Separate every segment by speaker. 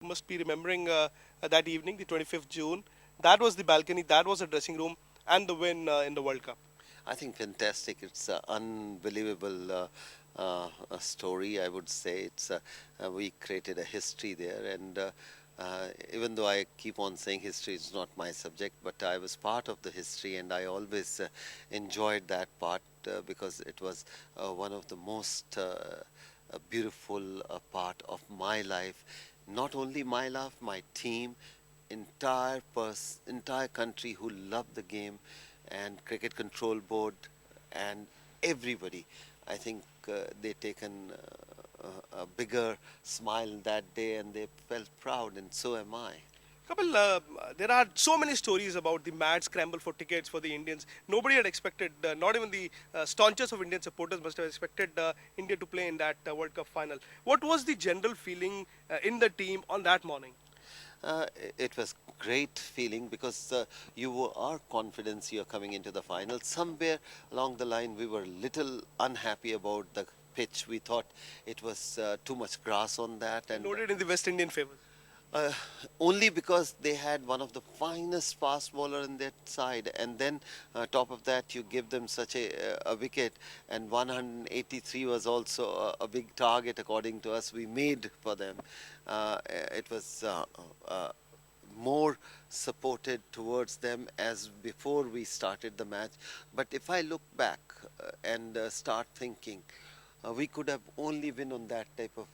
Speaker 1: Must be remembering that evening, the 25th June. That was the balcony, that was the dressing room, and the win in the World Cup.
Speaker 2: I think fantastic. It's an unbelievable story, I would say. We created a history there, and even though I keep on saying history is not my subject, but I was part of the history, and I always enjoyed that part because it was one of the most beautiful part of my life. Not only my life, my team, entire country who love the game, and cricket control board, and everybody. I think they taken a bigger smile that day, and they felt proud, and so am I.
Speaker 1: Kapil, there are so many stories about the mad scramble for tickets for the Indians. Nobody had expected, not even the staunchest of Indian supporters must have expected India to play in that World Cup final. What was the general feeling in the team on that morning?
Speaker 2: It was great feeling because are confident you're coming into the final. Somewhere along the line, we were little unhappy about the pitch. We thought it was too much grass on that, and
Speaker 1: Noted in the West Indian favor.
Speaker 2: uh, only because they had one of the finest fast bowler in that side, and then top of that you give them such a wicket, and 183 was also a big target according to us we made for them. It was more supported towards them as before we started the match. But if I look back and start thinking, we could have only win on that type of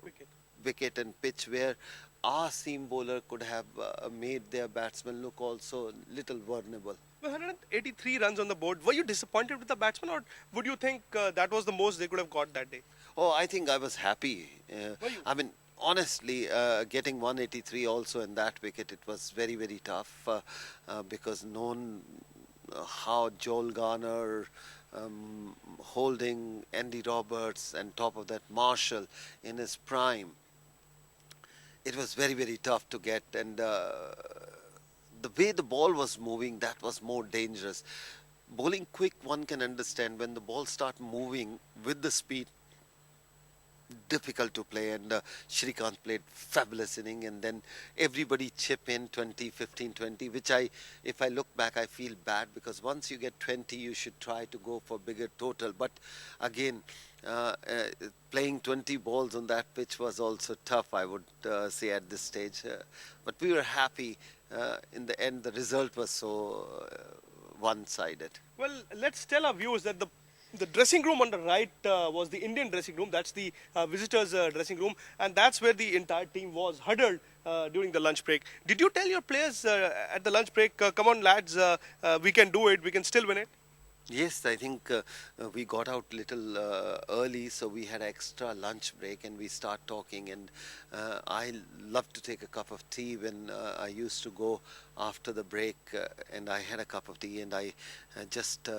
Speaker 1: Wicket.
Speaker 2: wicket and pitch where our seam bowler could have made their batsmen look also little vulnerable.
Speaker 1: 183 runs on the board. Were you disappointed with the batsman, or would you think that was the most they could have got that day?
Speaker 2: Oh, I think I was happy.
Speaker 1: Were you?
Speaker 2: I mean, honestly, getting 183 also in that wicket, it was very, very tough because known how Joel Garner, Holding, Andy Roberts, and top of that Marshall in his prime, it was very, very tough to get. And the way the ball was moving, that was more dangerous. Bowling quick, one can understand. When the ball start moving with the speed, difficult to play, and Shrikant played fabulous inning, and then everybody chip in 20, 15, 20, which if I look back, I feel bad because once you get 20, you should try to go for bigger total. But again, playing 20 balls on that pitch was also tough, I would say at this stage. But we were happy. In the end, the result was so one-sided.
Speaker 1: Well, let's tell our viewers that the dressing room on the right was the Indian dressing room. That's the visitors' dressing room, and that's where the entire team was huddled during the lunch break. Did you tell your players at the lunch break, "Come on, lads, we can do it. We can still win it"?
Speaker 2: Yes, I think we got out little early, so we had extra lunch break, and we start talking. And I love to take a cup of tea when I used to go after the break, and I had a cup of tea, and I just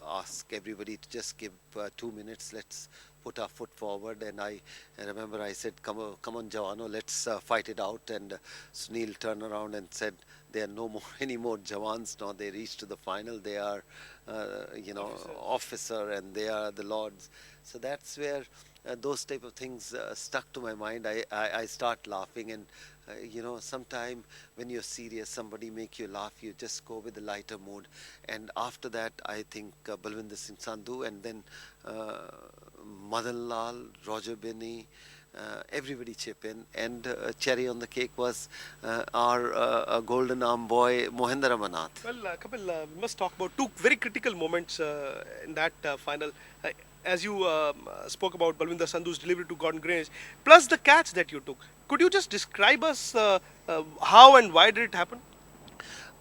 Speaker 2: ask everybody to just give 2 minutes. Let's put our foot forward. And I remember I said, come on, Jawano, let's fight it out." And Sunil turned around and said, "There are no more any more Jawans now. They reached to the final. They are,
Speaker 1: Officers.
Speaker 2: officer, and they are the lords." So that's where those type of things stuck to my mind. I start laughing, and sometime when you're serious, somebody make you laugh, you just go with the lighter mood. And after that, I think Balwinder Singh Sandhu, and then uh, Madan Lal, Roger Binney, everybody chip in. And cherry on the cake was our golden arm boy, Mohinder Amanath.
Speaker 1: Well, Kapil, we must talk about two very critical moments in that final. Uh, as you spoke about Balwinder Sandhu's delivery to Gordon Grange, plus the catch that you took. Could you just describe us how and why did it happen?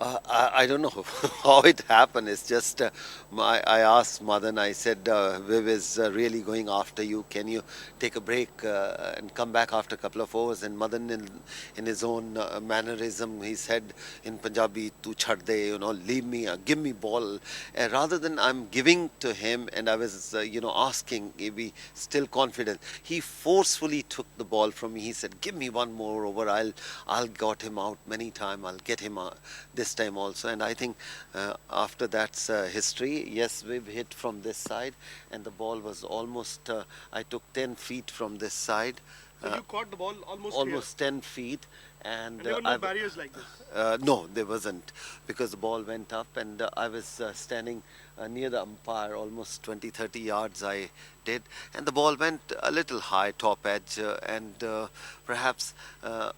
Speaker 2: I don't know how it happened. It's just I asked Madan. I said, "Viv is really going after you. Can you take a break and come back after a couple of overs?" And Madan, in his own mannerism, he said in Punjabi, "Tu chhad de, leave me, give me ball." Rather than I'm giving to him, and I was asking if he still confident, he forcefully took the ball from me. He said, "Give me one more over. I'll got him out many times. I'll get him out this time also." And I think after that's history. Yes, we've hit from this side, and the ball was almost, I took 10 feet from this side.
Speaker 1: So you caught the ball almost here.
Speaker 2: almost 10 feet, and
Speaker 1: And there were no barriers like this.
Speaker 2: no, there wasn't, because the ball went up, and I was standing near the umpire, almost 20, 30 yards I did, and the ball went a little high, top edge, and perhaps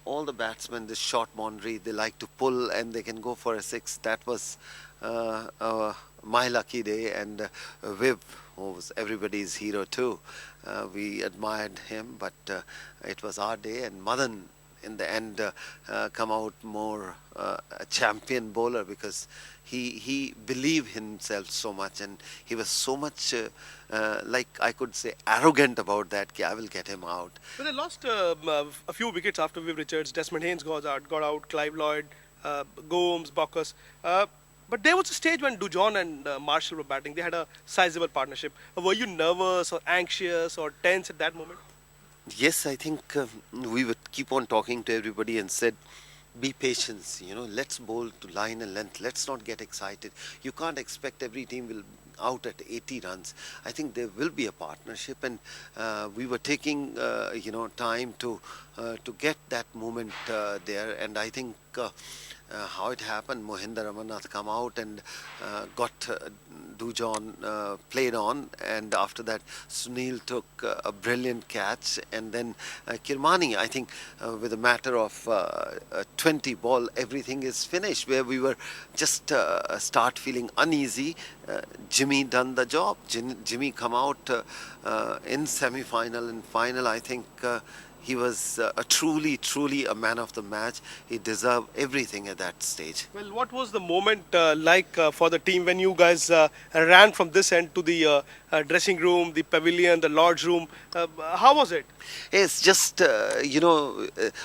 Speaker 2: all the batsmen, this short boundary, they like to pull and they can go for a six. That was my lucky day, and Viv, who was everybody's hero too, we admired him, but it was our day, and Madan in the end come out more a champion bowler, because he believed himself so much, and he was so much like I could say arrogant about that. I will get him out.
Speaker 1: But they lost a few wickets after Viv Richards. Desmond Haynes got out. Clive Lloyd, Gomes, Baucus. But there was a stage when Dujon and Marshall were batting. They had a sizable partnership. Were you nervous or anxious or tense at that moment?
Speaker 2: Yes, I think we would keep on talking to everybody and said, be patient, let's bowl to line and length. Let's not get excited. You can't expect every team will out at 80 runs. I think there will be a partnership, and we were taking, time to get that moment there. And I think how it happened, Mohinder Amarnath come out and got Dujon played on, and after that Sunil took a brilliant catch, and then Kirmani, I think with a matter of 20 ball, everything is finished, where we were just start feeling uneasy. Jimmy done the job. Jimmy come out in semi-final and final. I think he was truly a man of the match. He deserved everything at that stage.
Speaker 1: Well, what was the moment like for the team when you guys ran from this end to the dressing room, the pavilion, the lodge room? How was it?
Speaker 2: It's just,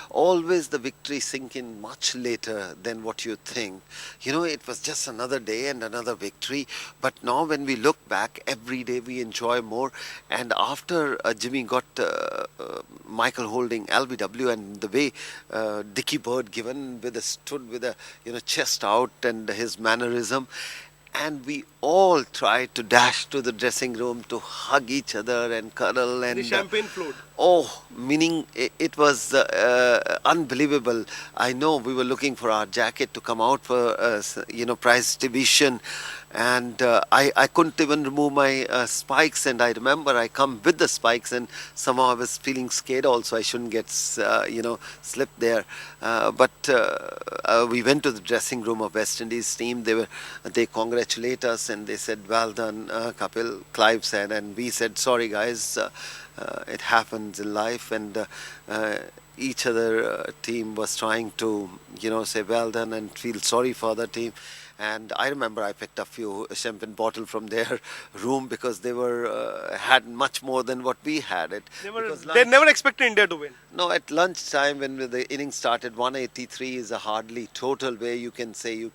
Speaker 2: always the victory sink in much later than what you think. It was just another day and another victory. But now when we look back, every day we enjoy more. And after Jimmy got Michael holding LBW, and the way Dickie Bird given stood with a chest out, and his mannerism, and we all tried to dash to the dressing room to hug each other and cuddle, and
Speaker 1: The champagne flowed.
Speaker 2: oh, meaning it was unbelievable. I know we were looking for our jacket to come out for prize distribution, and I couldn't even remove my spikes, and I remember I come with the spikes, and somehow I was feeling scared also. I shouldn't get slipped there, but we went to the dressing room of West Indies team. They congratulate us, and they said, well done, Kapil, Clive said, and we said, sorry guys, it happens in life, and each other team was trying to say well done and feel sorry for the team. And I remember I picked a few champagne bottle from their room, because they were had much more than what we had it. Because
Speaker 1: They never expected India to win.
Speaker 2: no, at lunchtime when the innings started, 183 is a hardly total where you can say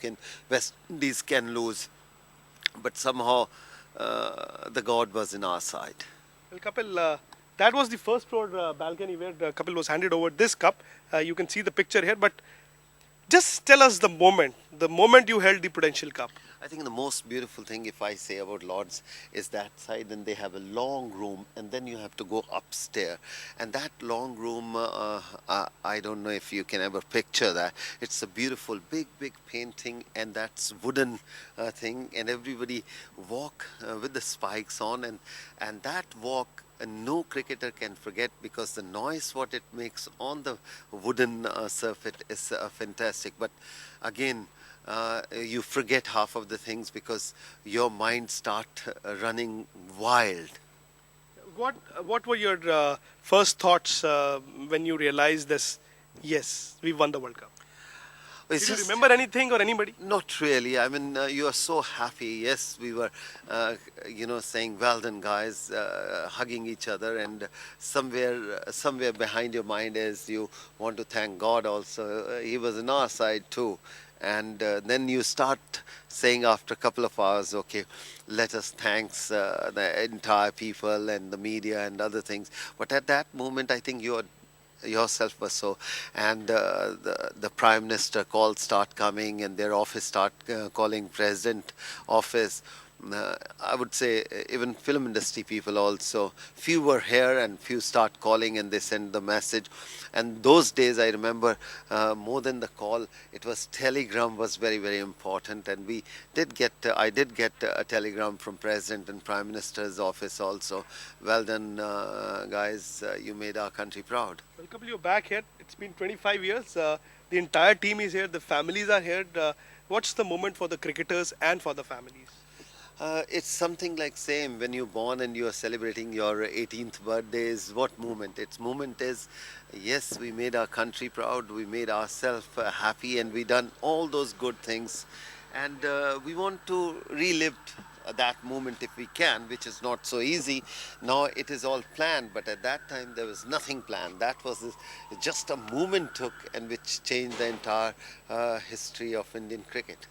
Speaker 2: West Indies can lose, but somehow the God was in our side.
Speaker 1: Well, Kapil, that was the first floor balcony where Kapil was handed over this cup. You can see the picture here, but just tell us the moment you held the Prudential Cup.
Speaker 2: I think the most beautiful thing, if I say about Lords, is that side, and they have a long room, and then you have to go upstairs. And that long room, I don't know if you can ever picture that. It's a beautiful, big painting, and that's wooden thing, and everybody walk with the spikes on, and that walk, no cricketer can forget, because the noise what it makes on the wooden surface is fantastic. But again, you forget half of the things, because your mind start running wild.
Speaker 1: What were your first thoughts when you realized this? Yes, we won the World Cup.
Speaker 2: It's
Speaker 1: Did you
Speaker 2: just
Speaker 1: remember anything or anybody?
Speaker 2: not really. I mean, you are so happy. Yes, we were, saying well done, guys, hugging each other, and somewhere behind your mind is you want to thank God also. He was on our side too. And then you start saying after a couple of hours, okay, let us thanks the entire people and the media and other things. But at that moment, I think yourself was so, and the prime minister calls start coming, and their office start calling president office I would say even film industry people also. Few were here and few start calling and they send the message. And those days I remember more than the call, it was telegram was very very important. And we did get I did get a telegram from President and Prime Minister's office also. Well done, guys. You made our country proud.
Speaker 1: Well, Kapil, you're back here. It's been 25 years. The entire team is here. The families are here. What's the moment for the cricketers and for the families?
Speaker 2: It's something like same when you're born and you are celebrating your 18th birthday is what moment? Its moment is, yes, we made our country proud, we made ourselves happy and we done all those good things and we want to relive that moment if we can, which is not so easy. Now it is all planned, but at that time there was nothing planned. That was just a moment took and which changed the entire history of Indian cricket.